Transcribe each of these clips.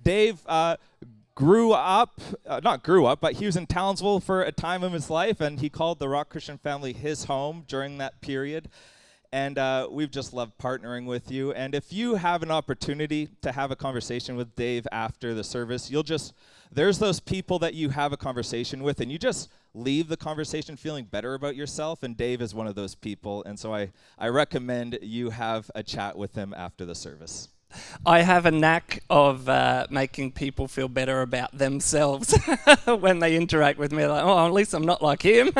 Dave but he was in Townsville for a time of his life, and he called the Rock Christian family his home during that period. And we've just loved partnering with you. And if you have an opportunity to have a conversation with Dave after the service, there's those people that you have a conversation with, and you just leave the conversation feeling better about yourself, and Dave is one of those people. And so I recommend you have a chat with him after the service. I have a knack of making people feel better about themselves when they interact with me. Like, oh, at least I'm not like him.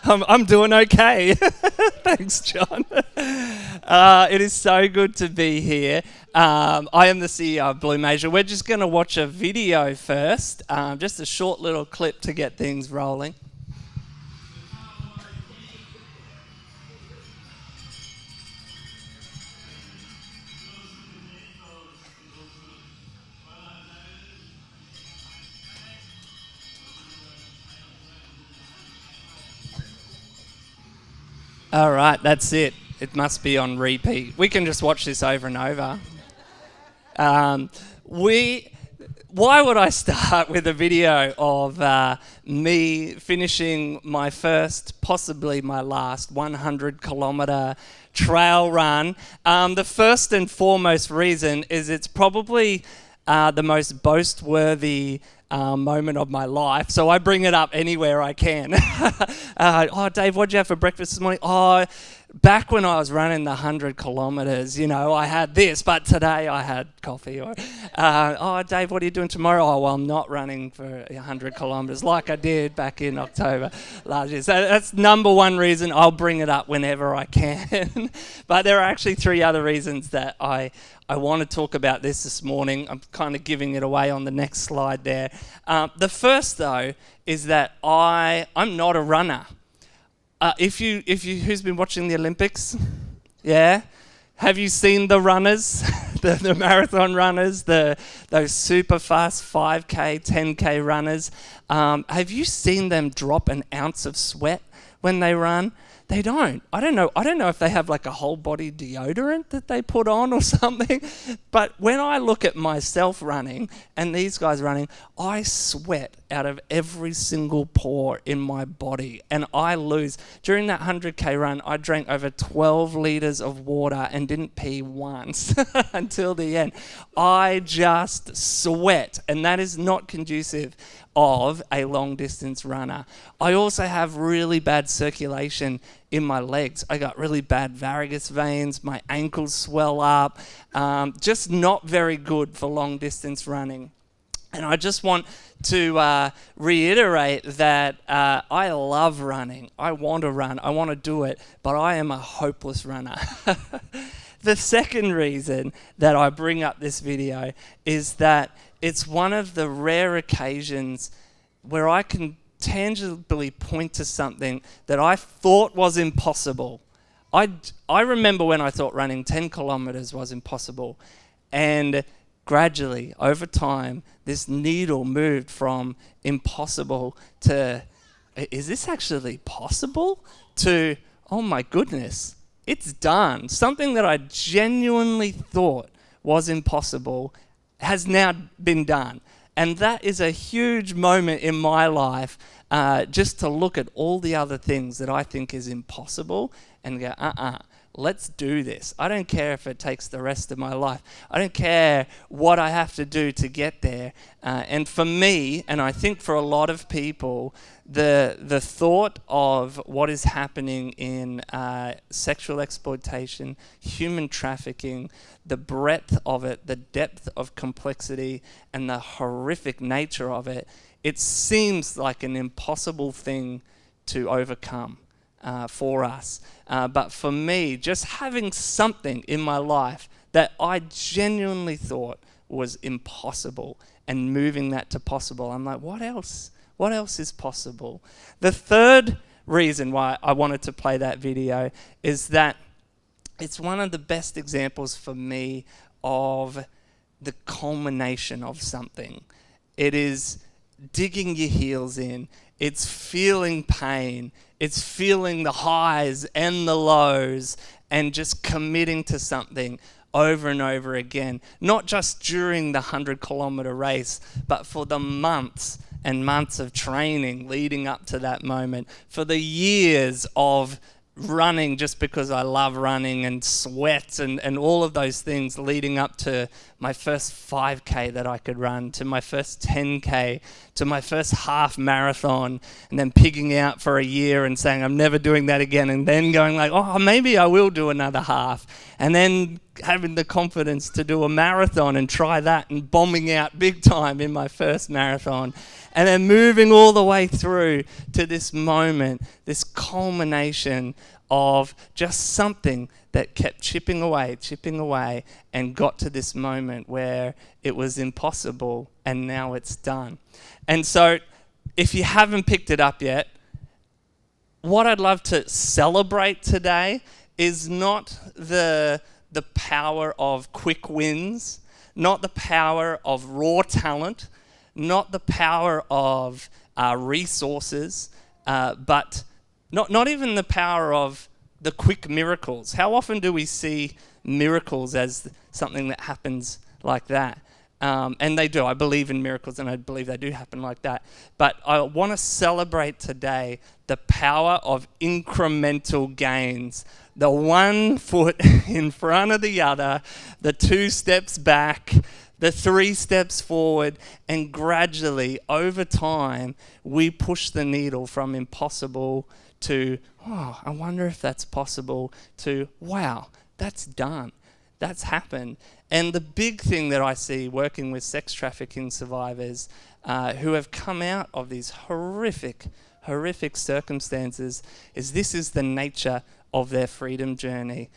I'm doing okay. Thanks, John. It is so good to be here. I am the CEO of Blue Major. We're just going to watch a video first, just a short little clip to get things rolling. All right, that's it. It must be on repeat. We can just watch this over and over. Why would I start with a video of me finishing my first, possibly my last, 100-kilometre trail run? The first and foremost reason is it's probably the most boast-worthy moment of my life, so I bring it up anywhere I can. Oh, Dave, what'd you have for breakfast this morning? Oh, back when I was running the 100 kilometres, I had this, but today I had coffee. Or, oh, Dave, what are you doing tomorrow? Oh, well, I'm not running for 100 kilometres like I did back in October last year. So that's number one reason. I'll bring it up whenever I can. But there are actually three other reasons that I want to talk about this morning. I'm kind of giving it away on the next slide there. The first, though, is that I'm not a runner. Who's been watching the Olympics? Yeah? Have you seen the runners, the marathon runners, those super fast 5K, 10K runners? Have you seen them drop an ounce of sweat when they run? They don't. I don't know if they have like a whole body deodorant that they put on or something. But when I look at myself running and these guys running, I sweat out of every single pore in my body, and I lose. During that 100K run, I drank over 12 litres of water and didn't pee once until the end. I just sweat, and that is not conducive of a long distance runner. I also have really bad circulation in my legs. I got really bad varicose veins, my ankles swell up, just not very good for long distance running. And I just want to reiterate that I love running. I want to run, I want to do it, but I am a hopeless runner. The second reason that I bring up this video is that it's one of the rare occasions where I can tangibly point to something that I thought was impossible. I remember when I thought running 10 kilometers was impossible, and gradually, over time, this needle moved from impossible to, is this actually possible? To, oh my goodness, it's done. Something that I genuinely thought was impossible has now been done. And that is a huge moment in my life, just to look at all the other things that I think is impossible and go, let's do this. I don't care if it takes the rest of my life. I don't care what I have to do to get there. And for me, and I think for a lot of people, the thought of what is happening in sexual exploitation, human trafficking, the breadth of it, the depth of complexity, and the horrific nature of it, it seems like an impossible thing to overcome for us. But for me, just having something in my life that I genuinely thought was impossible and moving that to possible, I'm like, what else? What else is possible? The third reason why I wanted to play that video is that it's one of the best examples for me of the culmination of something. It is digging your heels in. It's feeling pain. It's feeling the highs and the lows and just committing to something over and over again, not just during the 100-kilometer race, but for the months and months of training leading up to that moment, for the years of running just because I love running, and sweat and all of those things leading up to my first 5K that I could run, to my first 10K, to my first half marathon, and then pigging out for a year and saying I'm never doing that again, and then going like, oh, maybe I will do another half, and then having the confidence to do a marathon and try that, and bombing out big time in my first marathon, and then moving all the way through to this moment, this culmination of just something that kept chipping away, and got to this moment where it was impossible, and now it's done. And so, if you haven't picked it up yet, what I'd love to celebrate today is not the power of quick wins, not the power of raw talent, not the power of resources, but not even the power of the quick miracles. How often do we see miracles as something that happens like that? And they do. I believe in miracles, and I believe they do happen like that. But I want to celebrate today the power of incremental gains. The 1 foot in front of the other, the 2 steps back, the 3 steps forward, and gradually, over time, we push the needle from impossible to, oh, I wonder if that's possible, to, wow, that's done. That's happened. And the big thing that I see working with sex trafficking survivors who have come out of these horrific circumstances is this is the nature of their freedom journey.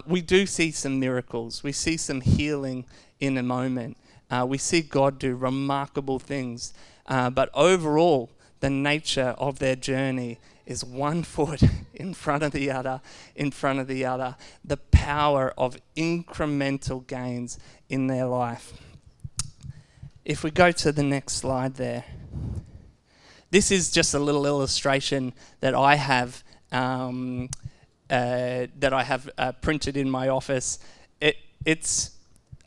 We do see some miracles. We see some healing in a moment. We see God do remarkable things. But overall, the nature of their journey is 1 foot in front of the other, the power of incremental gains in their life. If we go to the next slide there. This is just a little illustration that I have printed in my office.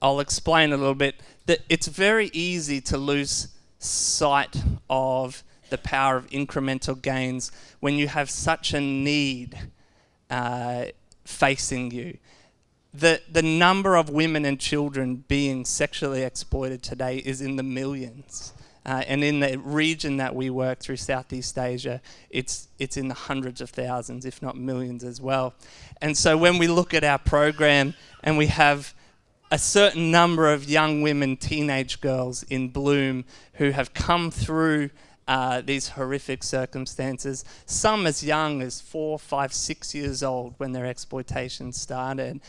I'll explain a little bit, that it's very easy to lose sight of the power of incremental gains when you have such a need facing you. The number of women and children being sexually exploited today is in the millions. And in the region that we work through, Southeast Asia, it's in the hundreds of thousands, if not millions as well. And so when we look at our program and we have a certain number of young women, teenage girls in Bloom who have come through these horrific circumstances, some as young as 4, 5, 6 years old when their exploitation started.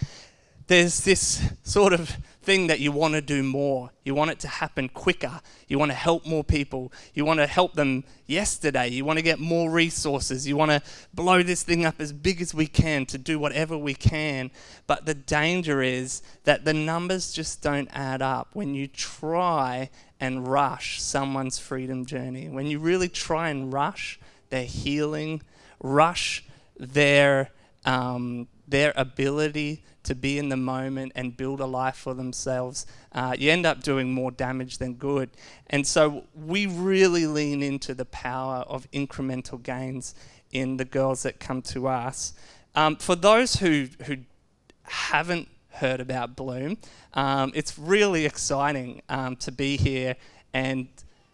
There's this sort of thing that you want to do more. You want it to happen quicker. You want to help more people. You want to help them yesterday. You want to get more resources. You want to blow this thing up as big as we can to do whatever we can. But the danger is that the numbers just don't add up when you try and rush someone's freedom journey. When you really try and rush their healing, rush their ability to be in the moment and build a life for themselves, you end up doing more damage than good. And so we really lean into the power of incremental gains in the girls that come to us. For those who haven't heard about Bloom, it's really exciting to be here and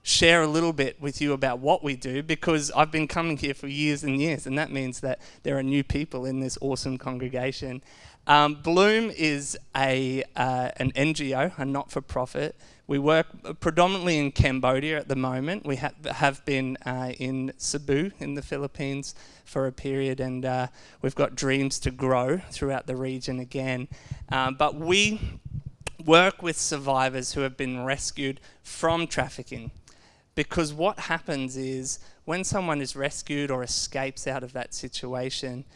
share a little bit with you about what we do, because I've been coming here for years and years, and that means that there are new people in this awesome congregation. Bloom is an NGO, a not-for-profit. We work predominantly in Cambodia at the moment. We have been in Cebu in the Philippines for a period, and we've got dreams to grow throughout the region again. But we work with survivors who have been rescued from trafficking. Because what happens is when someone is rescued or escapes out of that situation,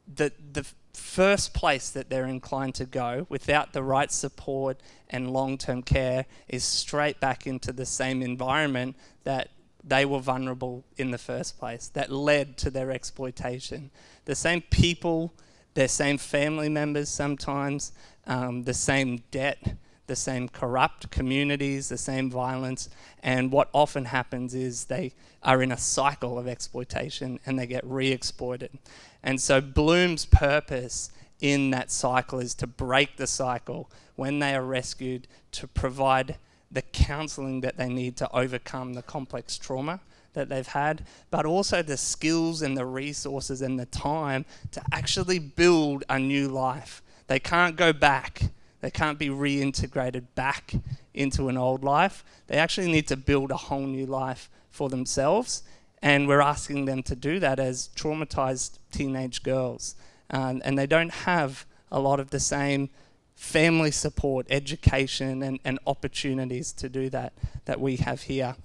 the first place that they're inclined to go without the right support and long-term care is straight back into the same environment that they were vulnerable in the first place, that led to their exploitation. The same people, their same family members sometimes, the same debt, the same corrupt communities, the same violence. And what often happens is they are in a cycle of exploitation and they get re-exploited. And so Bloom's purpose in that cycle is to break the cycle when they are rescued, to provide the counselling that they need to overcome the complex trauma that they've had, but also the skills and the resources and the time to actually build a new life. They can't go back. They can't be reintegrated back into an old life. They actually need to build a whole new life for themselves. And we're asking them to do that as traumatized teenage girls. And they don't have a lot of the same family support, education, and opportunities to do that we have here.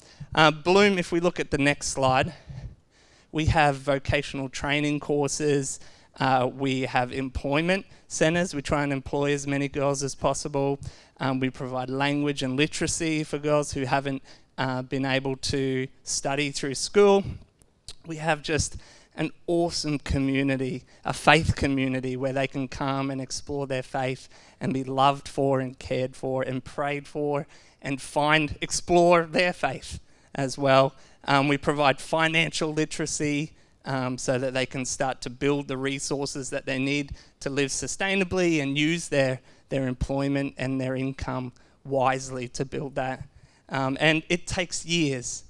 Bloom, if we look at the next slide, we have vocational training courses. We have employment centres. We try and employ as many girls as possible. We provide language and literacy for girls who haven't been able to study through school. We have just an awesome community, a faith community where they can come and explore their faith and be loved for and cared for and prayed for and explore their faith as well. We provide financial literacy so that they can start to build the resources that they need to live sustainably and use their employment and their income wisely to build that. And it takes years.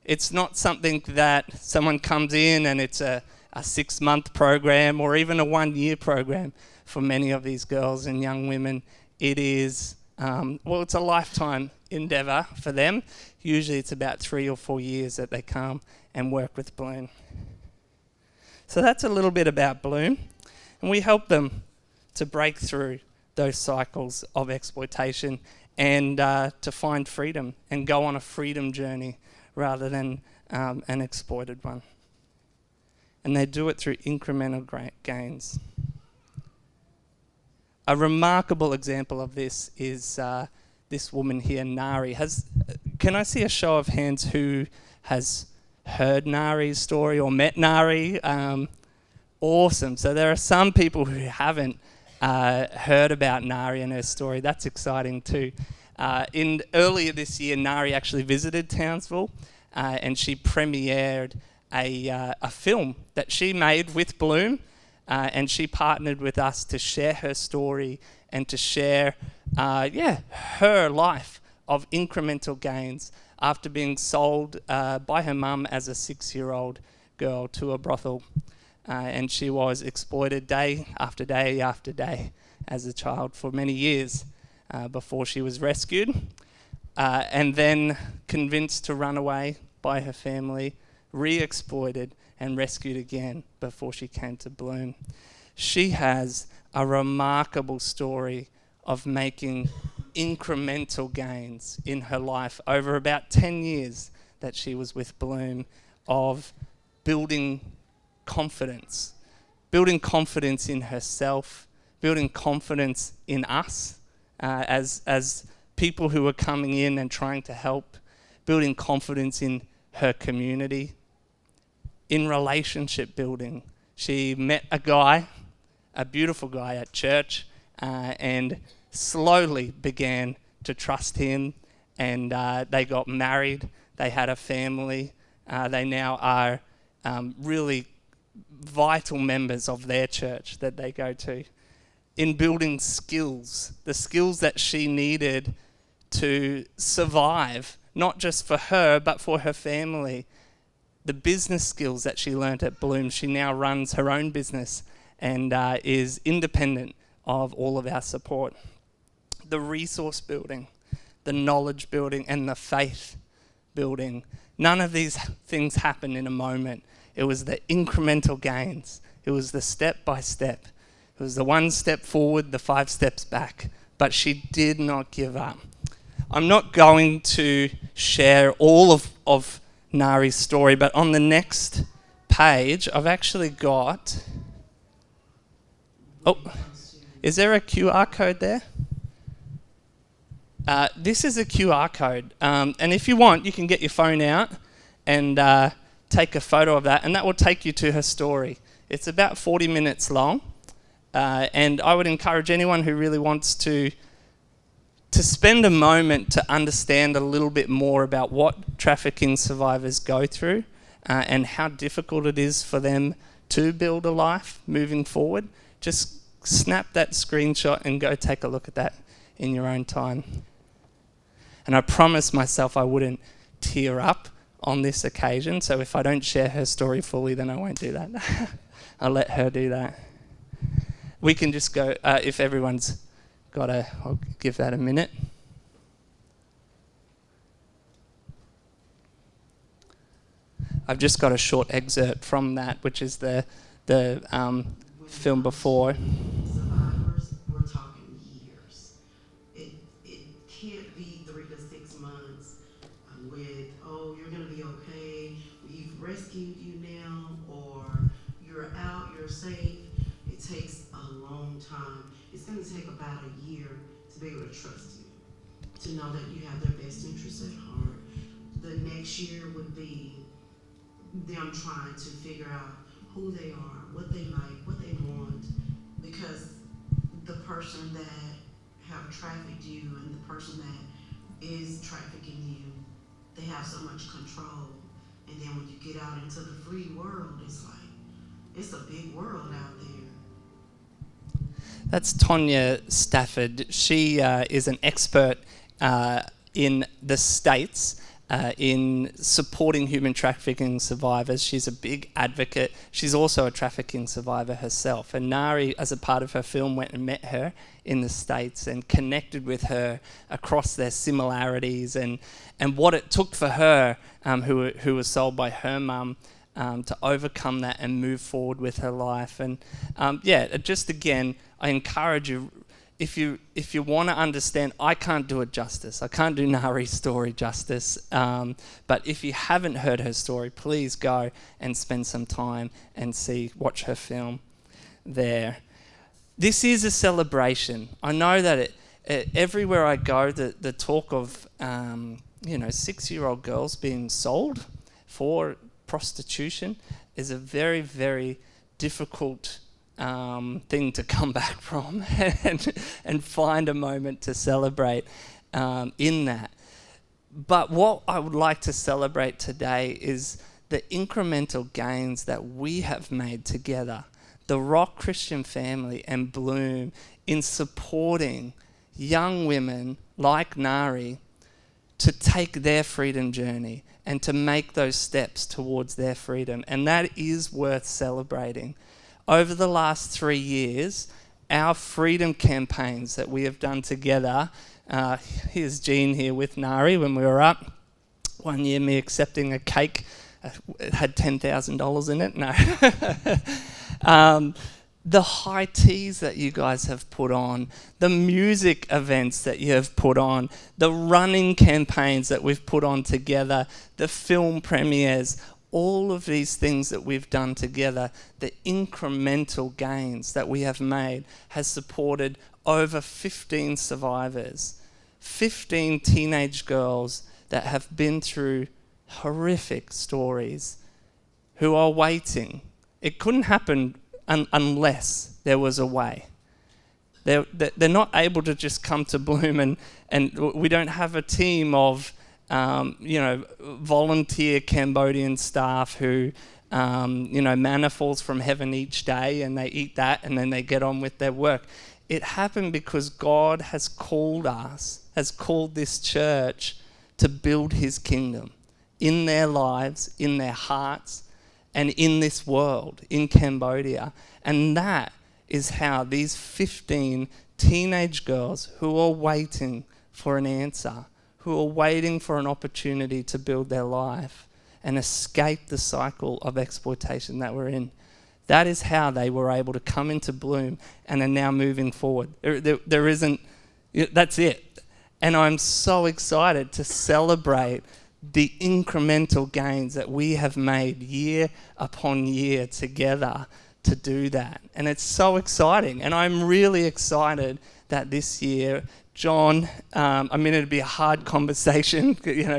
It's not something that someone comes in and it's a 6-month program or even a 1-year program for many of these girls and young women. It is, it's a lifetime endeavour for them. Usually it's about 3 or 4 years that they come and work with Bloom. So that's a little bit about Bloom. And we help them to break through those cycles of exploitation and to find freedom and go on a freedom journey rather than an exploited one. And they do it through incremental gains. A remarkable example of this is this woman here, Nari. Can I see a show of hands who has heard Nari's story or met Nari? Awesome. So there are some people who haven't heard about Nari and her story. That's exciting too. Earlier this year, Nari actually visited Townsville and she premiered a film that she made with Bloom, and she partnered with us to share her story and to share her life of incremental gains after being sold by her mum as a 6-year-old girl to a brothel. And she was exploited day after day after day as a child for many years before she was rescued, and then convinced to run away by her family, re-exploited and rescued again before she came to Bloom. She has a remarkable story of making incremental gains in her life over about 10 years that she was with Bloom, of building confidence in herself, building confidence in us as people who are coming in and trying to help, building confidence in her community, in relationship building. She met a beautiful guy at church, and slowly began to trust him, and they got married, they had a family, they now are really vital members of their church that they go to. In building skills, the skills that she needed to survive, not just for her, but for her family. The business skills that she learnt at Bloom, she now runs her own business and is independent of all of our support. The resource building, the knowledge building, and the faith building. None of these things happen in a moment. It was the incremental gains. It was the step by step. It was the 1 step forward, the 5 steps back. But she did not give up. I'm not going to share all of Nari's story, but on the next page, I've actually got... Oh, is there a QR code there? This is a QR code. And if you want, you can get your phone out and take a photo of that, and that will take you to her story. It's about 40 minutes long. And I would encourage anyone who really wants to spend a moment to understand a little bit more about what trafficking survivors go through and how difficult it is for them to build a life moving forward. Just snap that screenshot and go take a look at that in your own time. And I promised myself I wouldn't tear up on this occasion, so if I don't share her story fully, then I won't do that. I'll let her do that. We can just go, if everyone's I'll give that a minute. I've just got a short excerpt from that, which is the film before. Survivors, we're talking years. It can't be 3 to 6 months with, oh, you're going to be okay, we've rescued you now, or you're out, you're safe. It takes a long time. It's going to take about a year to be able to trust you, to know that you have their best interests at heart. The next year would be them trying to figure out who they are, what they like, what they want, because the person that have trafficked you and the person that is trafficking you, they have so much control. And then when you get out into the free world, it's like, it's a big world out there. That's Tonya Stafford. She is an expert in the States in supporting human trafficking survivors. She's a big advocate. She's also a trafficking survivor herself. And Nari, as a part of her film, went and met her in the States and connected with her across their similarities and what it took for her, who was sold by her mum, to overcome that and move forward with her life. And just again, I encourage you, if you want to understand, I can't do it justice. I can't do Nari's story justice. But if you haven't heard her story, please go and spend some time and watch her film there. This is a celebration. I know that everywhere I go, the talk of 6-year-old girls being sold for prostitution is a very, very difficult thing to come back from and find a moment to celebrate in that. But what I would like to celebrate today is the incremental gains that we have made together, the Rock Christian family and Bloom, in supporting young women like Nari to take their freedom journey and to make those steps towards their freedom. And that is worth celebrating. Over the last 3 years, our freedom campaigns that we have done together, here's Jean here with Nari when we were up. One year, me accepting a cake, it had $10,000 in it. No. The high teas that you guys have put on, the music events that you have put on, the running campaigns that we've put on together, the film premieres, all of these things that we've done together, the incremental gains that we have made has supported over 15 survivors, 15 teenage girls that have been through horrific stories who are waiting. It couldn't happen unless there was a way. They're not able to just come to Bloom and we don't have a team of volunteer Cambodian staff who, manna falls from heaven each day and they eat that and then they get on with their work. It happened because God has called this church to build his kingdom in their lives, in their hearts, and in this world, in Cambodia. And that is how these 15 teenage girls who are waiting for an answer, who are waiting for an opportunity to build their life and escape the cycle of exploitation that we're in. That is how they were able to come into Bloom and are now moving forward. There isn't, that's it. And I'm so excited to celebrate the incremental gains that we have made year upon year together to do that. And it's so exciting. And I'm really excited that this year, John, it'd be a hard conversation,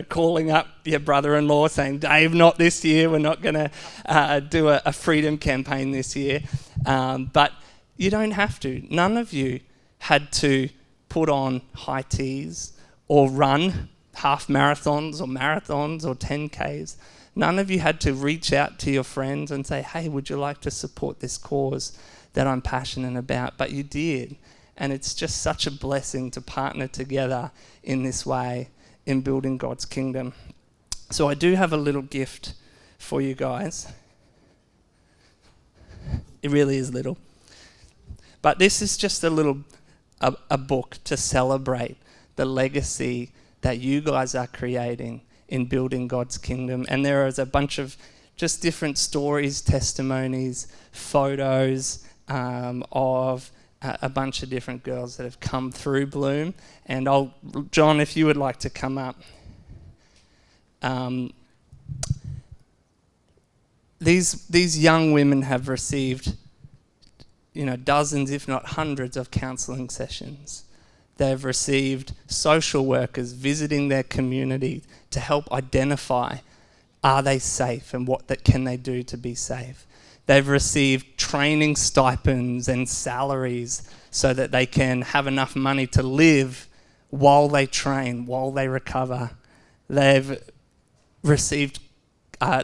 calling up your brother-in-law saying, Dave, not this year. We're not going to do a freedom campaign this year. But You don't have to. None of you had to put on high tees or run half marathons or 10Ks. None of you had to reach out to your friends and say, hey, would you like to support this cause that I'm passionate about? But you did. And it's just such a blessing to partner together in this way in building God's kingdom. So I do have a little gift for you guys. It really is little. But this is just a book to celebrate the legacy that you guys are creating in building God's kingdom. And there is a bunch of just different stories, testimonies, photos of a bunch of different girls that have come through Bloom. And John, if you would like to come up. These young women have received, dozens, if not hundreds, of counselling sessions. They've received social workers visiting their community to help identify, are they safe and what can they do to be safe. They've received training stipends and salaries so that they can have enough money to live while they train, while they recover. They've received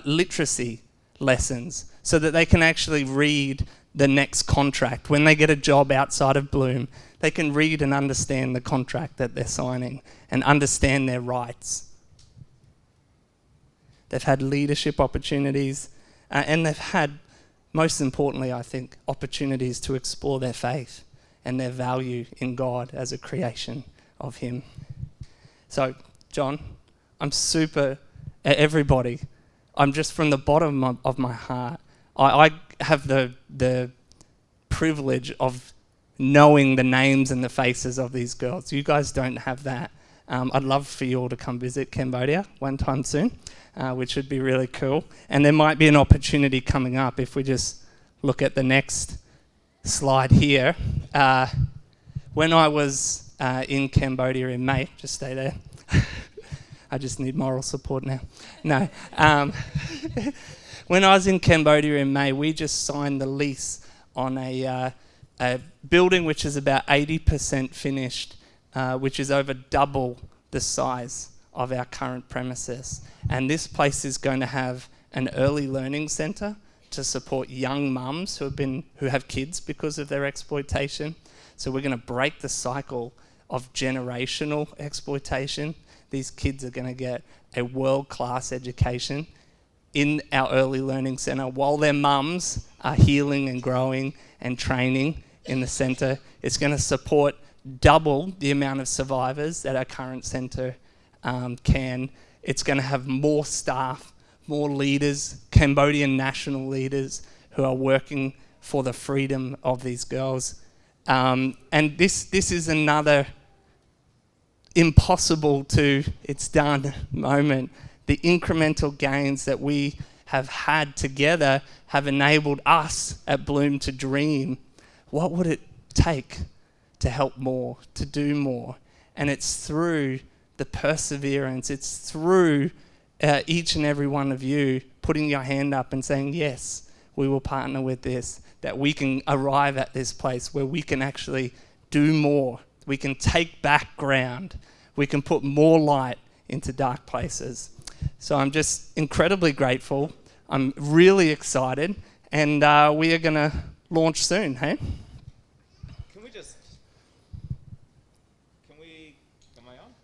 literacy lessons so that they can actually read the next contract. When they get a job outside of Bloom, they can read and understand the contract that they're signing and understand their rights. They've had leadership opportunities and they've had, most importantly, I think, opportunities to explore their faith and their value in God as a creation of Him. So, John, everybody, I'm just from the bottom of my heart. I have the privilege of knowing the names and the faces of these girls. You guys don't have that. I'd love for you all to come visit Cambodia one time soon, which would be really cool. And there might be an opportunity coming up if we just look at the next slide here. When I was in Cambodia in May, just stay there. I just need moral support now. No. When I was in Cambodia in May, we just signed the lease on a building which is about 80% finished, which is over double the size of our current premises. And this place is going to have an early learning centre to support young mums who have kids because of their exploitation. So we're going to break the cycle of generational exploitation. These kids are going to get a world-class education in our early learning centre while their mums are healing and growing and training in the centre. It's going to support double the amount of survivors that our current centre can. It's going to have more staff, more leaders, Cambodian national leaders who are working for the freedom of these girls. And this is another impossible to it's done moment. The incremental gains that we have had together have enabled us at Bloom to dream. What would it take to help more, to do more? And it's through the perseverance, it's through each and every one of you putting your hand up and saying, yes, we will partner with this, that we can arrive at this place where we can actually do more. We can take back ground. We can put more light into dark places. So I'm just incredibly grateful. I'm really excited. And we are going to launch soon, hey? Am I on?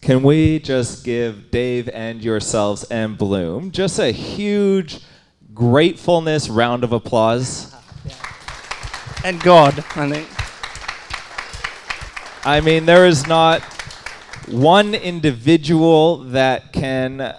Can we just give Dave and yourselves and Bloom just a huge gratefulness round of applause? And God, I think. I mean, there is not one individual that can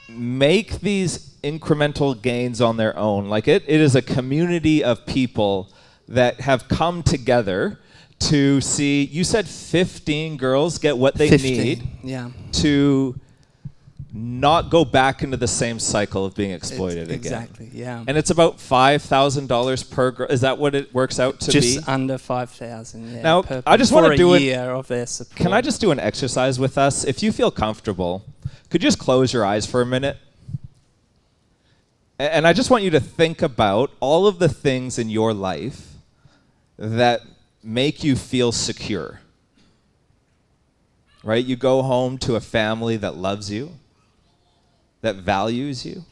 make these incremental gains on their own. Like it is a community of people that have come together to see, you said 15 girls get what they 15, need yeah. to not go back into the same cycle of being exploited again. Exactly, yeah. And it's about $5,000 per girl. Is that what it works out to be? Just under 5,000, yeah. Now, I just want to do a year of their support. Can I just do an exercise with us? If you feel comfortable, could you just close your eyes for a minute? And I just want you to think about all of the things in your life that make you feel secure. Right? You go home to a family that loves you, that values you.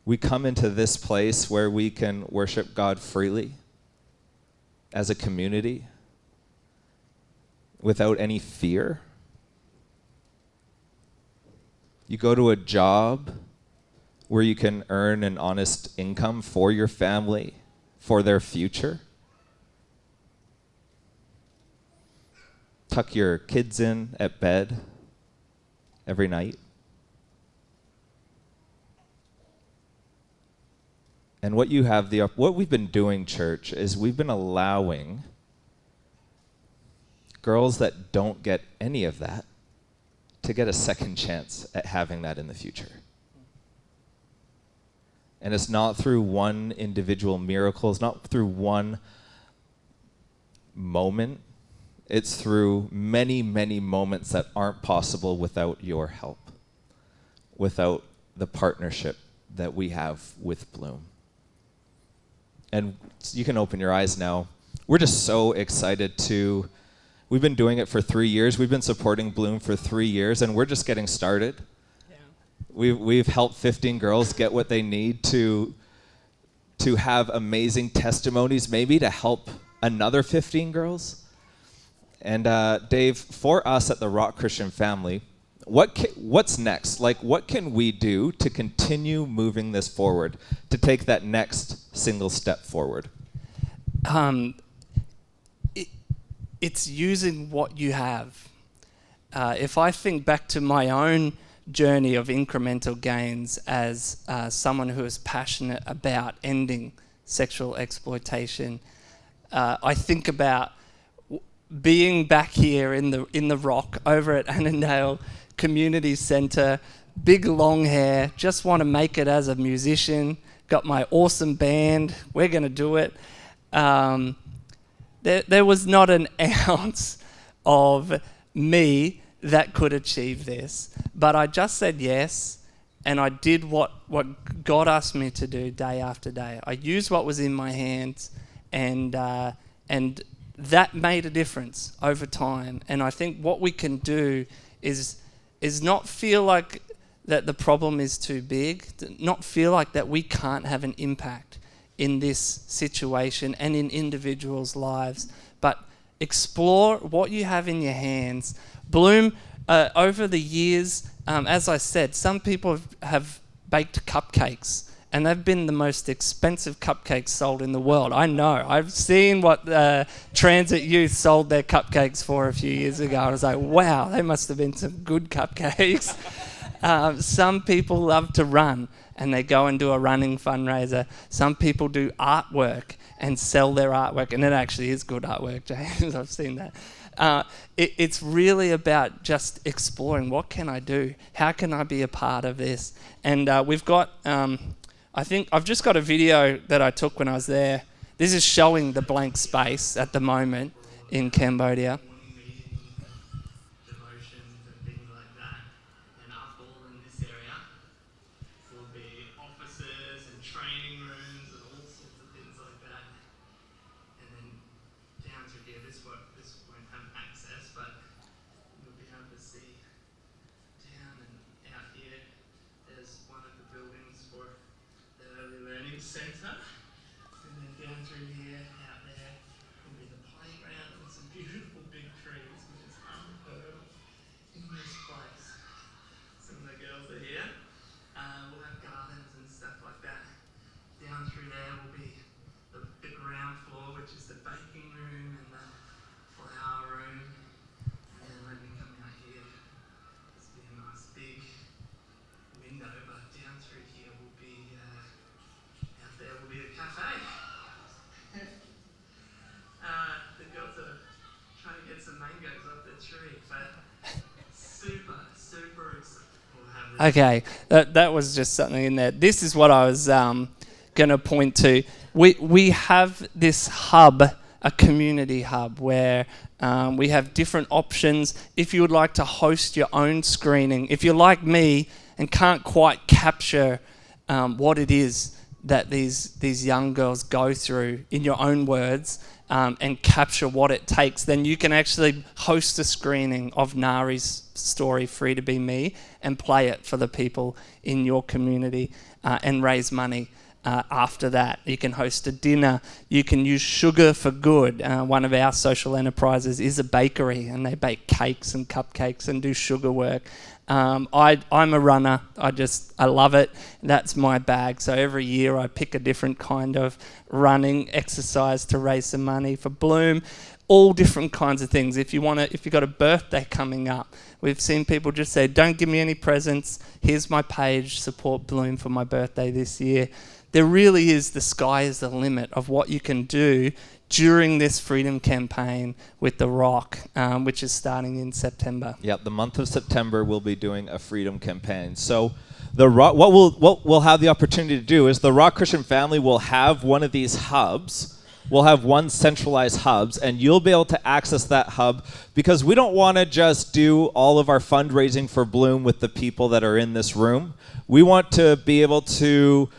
We come into this place where we can worship God freely as a community without any fear. You go to a job where you can earn an honest income for your family, for their future. Tuck your kids in at bed every night. And what you have what we've been doing, church, is we've been allowing girls that don't get any of that to get a second chance at having that in the future. And it's not through one individual miracle, it's not through one moment. It's through many, many moments that aren't possible without your help, without the partnership that we have with Bloom. And you can open your eyes now. We're just so excited we've been doing it for 3 years. We've been supporting Bloom for 3 years, and we're just getting started. Yeah. We've helped 15 girls get what they need to have amazing testimonies, maybe to help another 15 girls. And Dave, for us at the Rock Christian Family, what's next? Like, what can we do to continue moving this forward, to take that next single step forward? It's using what you have. If I think back to my own journey of incremental gains as someone who is passionate about ending sexual exploitation, I think about being back here in the Rock over at Annandale Community Centre, big long hair, just want to make it as a musician, got my awesome band, we're going to do it. There was not an ounce of me that could achieve this, but I just said yes, and I did what God asked me to do day after day. I used what was in my hands, and that made a difference over time. And I think what we can do is not feel like that the problem is too big, not feel like that we can't have an impact in this situation and in individuals' lives, but explore what you have in your hands. Bloom, over the years, as I said, some people have baked cupcakes, and they've been the most expensive cupcakes sold in the world. I know. I've seen what Transit Youth sold their cupcakes for a few years ago. I was like, wow, they must have been some good cupcakes. Some people love to run, and they go and do a running fundraiser. Some people do artwork and sell their artwork, and it actually is good artwork, James. I've seen that. It's really about just exploring, what can I do? How can I be a part of this? And we've got... I think I've just got a video that I took when I was there. This is showing the blank space at the moment in Cambodia. Devotions and things like that. And up all in this area will be offices and training rooms and all sorts of things like that. And then down through here, this won't have access, but you'll be able to see down and out here. There's one of the buildings for the Early Learning Centre, and then down through here, out there, will be the playground and some beautiful big trees, which is unheard of in this place. Some of the girls are here. We'll have gardens and stuff like that. Down through there will be the ground floor, which is the baking room and the flower room. And then let me come out here. This will be a nice big window, but down through here will be out there will be a cafe. The girls are trying to get some mangoes off the tree, but super excited. Okay, that was just something in there. This is what I was going to point to. We have this hub, a community hub, where we have different options. If you would like to host your own screening, if you're like me and can't quite capture what it is that these young girls go through in your own words, and capture what it takes, then you can actually host a screening of Nari's story, Free to Be Me, and play it for the people in your community, and raise money. After that, you can host a dinner. You can use Sugar for Good. One of our social enterprises is a bakery, and they bake cakes and cupcakes and do sugar work. I'm a runner. I love it. That's my bag. So every year I pick a different kind of running exercise to raise some money for Bloom. All different kinds of things. If you've got a birthday coming up, we've seen people just say, "Don't give me any presents. Here's my page. Support Bloom for my birthday this year." There really is, the sky is the limit of what you can do during this freedom campaign with The Rock, which is starting in September. Yep, the month of September we'll be doing a freedom campaign. So the Rock, what we'll have the opportunity to do is the Rock Christian family will have one of these hubs. We'll have one centralized hubs, and you'll be able to access that hub, because we don't want to just do all of our fundraising for Bloom with the people that are in this room. We want to be able to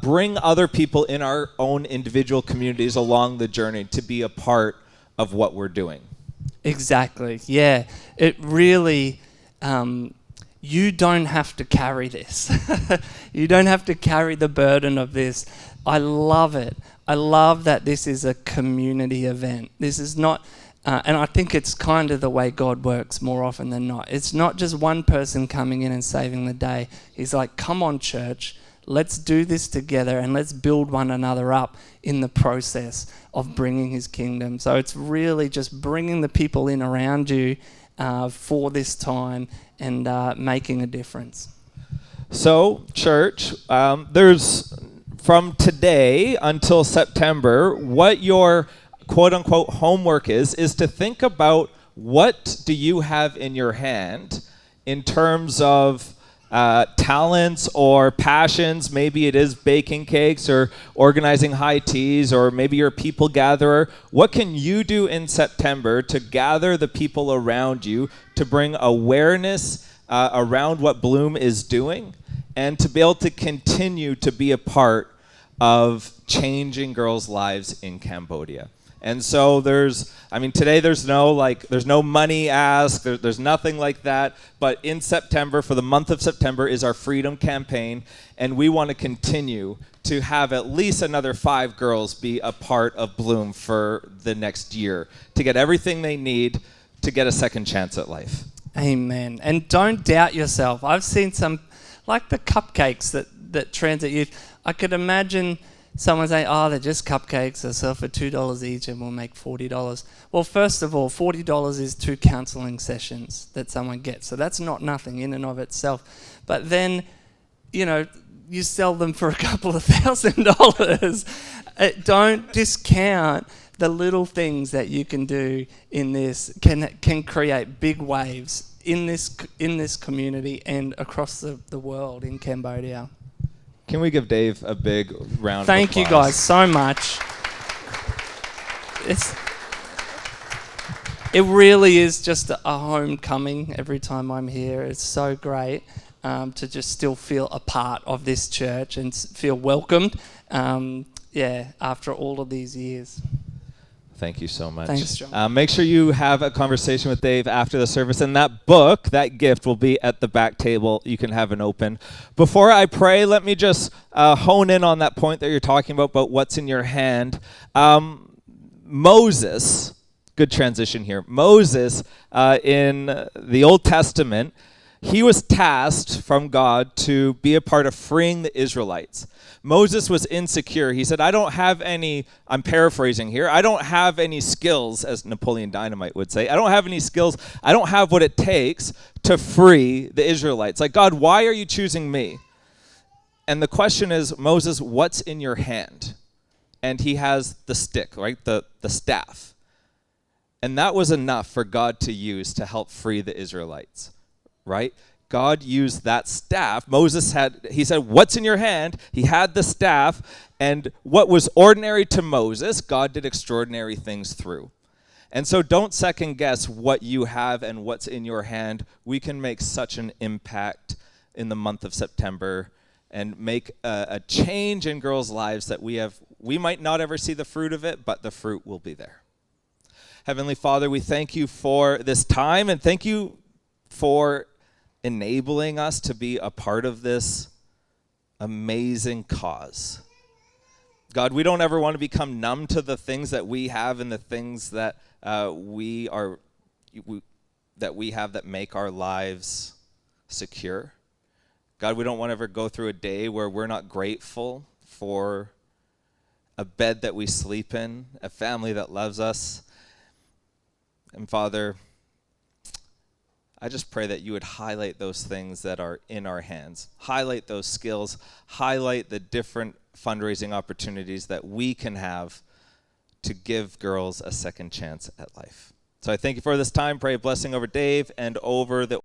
bring other people in our own individual communities along the journey to be a part of what we're doing. Exactly, yeah. It really, you don't have to carry this. You don't have to carry the burden of this. I love it. I love that this is a community event. This is not, and I think it's kind of the way God works more often than not. It's not just one person coming in and saving the day. He's like, come on, church, let's do this together and let's build one another up in the process of bringing his kingdom. So it's really just bringing the people in around you for this time and making a difference. So, church, there's, from today until September, what your quote-unquote homework is to think about, what do you have in your hand in terms of talents or passions. Maybe it is baking cakes or organizing high teas, or maybe you're a people gatherer. What can you do in September to gather the people around you, to bring awareness around what Bloom is doing, and to be able to continue to be a part of changing girls' lives in Cambodia? And so today there's no money asked, there's nothing like that. But in September, for the month of September, is our freedom campaign. And we want to continue to have at least another 5 girls be a part of Bloom for the next year, to get everything they need to get a second chance at life. Amen. And don't doubt yourself. I've seen some, like the cupcakes that Transit Youth, I could imagine someone saying, "Oh, they're just cupcakes, they sell for $2 each and we'll make $40. Well, first of all, $40 is 2 counseling sessions that someone gets. So that's not nothing in and of itself. But then, you sell them for a couple of $1,000. Don't discount the little things that you can do in this, can create big waves in this community and across the world in Cambodia. Can we give Dave a big round of applause? Thank you guys so much. It really is just a homecoming every time I'm here. It's so great to just still feel a part of this church and feel welcomed, after all of these years. Thank you so much. Thanks, John. Make sure you have a conversation with Dave after the service, and that book, that gift, will be at the back table. You can have an open. Before I pray, let me just hone in on that point that you're talking about what's in your hand. Moses, good transition here. Moses, in the Old Testament, he was tasked from God to be a part of freeing the Israelites. Moses was insecure. He said, I'm paraphrasing here, I don't have any skills, as Napoleon Dynamite would say. I don't have any skills. I don't have what it takes to free the Israelites. Like, God, why are you choosing me? And the question is, Moses, what's in your hand? And he has the stick, right? The staff. And that was enough for God to use to help free the Israelites, right? God used that staff. He said, what's in your hand? He had the staff, and what was ordinary to Moses, God did extraordinary things through. And so don't second guess what you have and what's in your hand. We can make such an impact in the month of September and make a change in girls' lives that we might not ever see the fruit of it, but the fruit will be there. Heavenly Father, we thank you for this time, and thank you for enabling us to be a part of this amazing cause. God, we don't ever want to become numb to the things that we have and the things that we have that make our lives secure. God, we don't want to ever go through a day where we're not grateful for a bed that we sleep in, a family that loves us. And Father, I just pray that you would highlight those things that are in our hands, highlight those skills, highlight the different fundraising opportunities that we can have to give girls a second chance at life. So I thank you for this time. Pray a blessing over Dave and over the